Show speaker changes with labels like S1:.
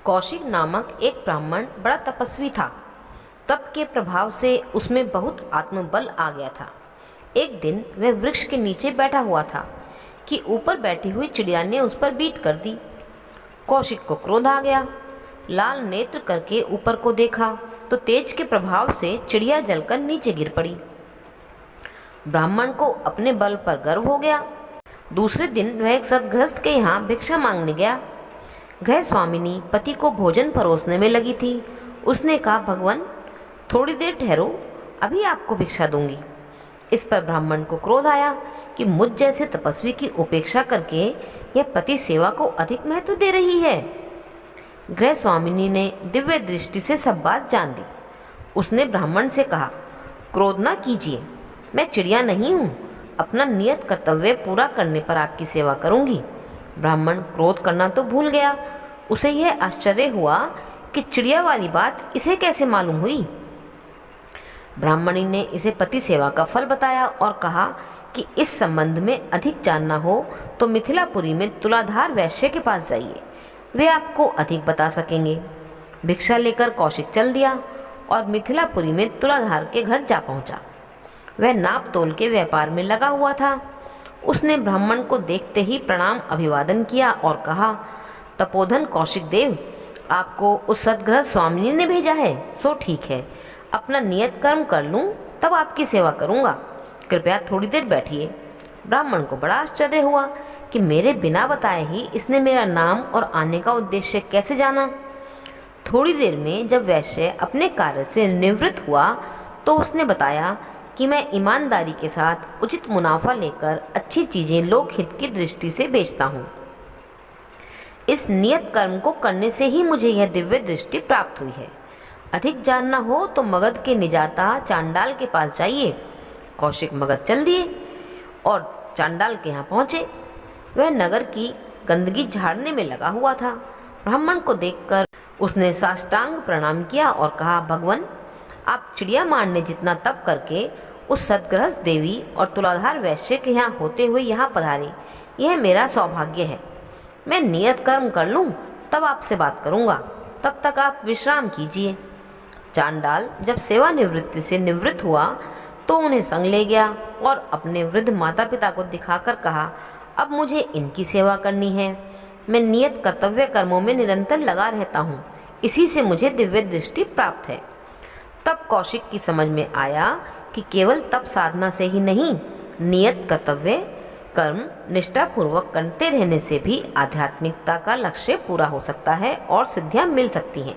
S1: कौशिक नामक एक ब्राह्मण बड़ा तपस्वी था। तप के प्रभाव से उसमें बहुत आत्मबल आ गया था। एक दिन वह वृक्ष के नीचे बैठा हुआ था कि ऊपर बैठी हुई चिड़िया ने उस पर बीट कर दी। कौशिक को क्रोध आ गया। लाल नेत्र करके ऊपर को देखा तो तेज के प्रभाव से चिड़िया जलकर नीचे गिर पड़ी। ब्राह्मण को अपने बल पर गर्व हो गया। दूसरे दिन वह एक सद्गृहस्थ के यहाँ भिक्षा मांगने गया। गृह स्वामिनी पति को भोजन परोसने में लगी थी। उसने कहा, भगवान थोड़ी देर ठहरो, अभी आपको भिक्षा दूंगी। इस पर ब्राह्मण को क्रोध आया कि मुझ जैसे तपस्वी की उपेक्षा करके यह पति सेवा को अधिक महत्व दे रही है। गृह स्वामिनी ने दिव्य दृष्टि से सब बात जान ली। उसने ब्राह्मण से कहा, क्रोध ना कीजिए, मैं चिड़िया नहीं हूँ, अपना नियत कर्तव्य पूरा करने पर आपकी सेवा करूँगी। ब्राह्मण क्रोध करना तो भूल गया। उसे यह आश्चर्य हुआ कि चिड़िया वाली बात इसे कैसे मालूम हुई। ब्राह्मणी ने इसे पति सेवा का फल बताया और कहा कि इस संबंध में अधिक जानना हो तो मिथिलापुरी में तुलाधार वैश्य के पास जाइए, वे आपको अधिक बता सकेंगे। भिक्षा लेकर कौशिक चल दिया और मिथिलापुरी में तुलाधार के घर जा पहुंचा। वह नाप तोल के व्यापार में लगा हुआ था। उसने ब्राह्मण को देखते ही प्रणाम अभिवादन किया और कहा, तपोधन कौशिक देव, आपको उस सद्गृह स्वामिनी ने भेजा है, सो ठीक है, अपना नियत कर्म कर लूँ तब आपकी सेवा करूँगा, कृपया थोड़ी देर बैठिए। ब्राह्मण को बड़ा आश्चर्य हुआ कि मेरे बिना बताए ही इसने मेरा नाम और आने का उद्देश्य कैसे जाना। थोड़ी देर में जब वैश्य अपने कार्य से निवृत्त हुआ तो उसने बताया कि मैं ईमानदारी के साथ उचित मुनाफा लेकर अच्छी चीज़ें लोकहित की दृष्टि से बेचता हूँ। इस नियत कर्म को करने से ही मुझे यह दिव्य दृष्टि प्राप्त हुई है। अधिक जानना हो तो मगध के निजाता चांडाल के पास जाइए। कौशिक मगध चल दिए और चांडाल के यहाँ पहुँचे। वह नगर की गंदगी झाड़ने में लगा हुआ था। ब्राह्मण को देखकर उसने साष्टांग प्रणाम किया और कहा, भगवान आप चिड़िया मारने जितना तप करके उस सद्गृहस्थ देवी और तुलाधार वैश्य के यहाँ होते हुए यहाँ पधारे, यह मेरा सौभाग्य है। मैं नियत कर्म कर लूँ तब आपसे बात करूँगा, तब तक आप विश्राम कीजिए। चांडाल जब सेवानिवृत्ति से निवृत्त हुआ तो उन्हें संग ले गया और अपने वृद्ध माता पिता को दिखाकर कहा, अब मुझे इनकी सेवा करनी है। मैं नियत कर्तव्य कर्मों में निरंतर लगा रहता हूँ, इसी से मुझे दिव्य दृष्टि प्राप्त है। तब कौशिक की समझ में आया कि केवल तप साधना से ही नहीं, नियत कर्तव्य कर्म निष्ठापूर्वक करते रहने से भी आध्यात्मिकता का लक्ष्य पूरा हो सकता है और सिद्धियां मिल सकती हैं।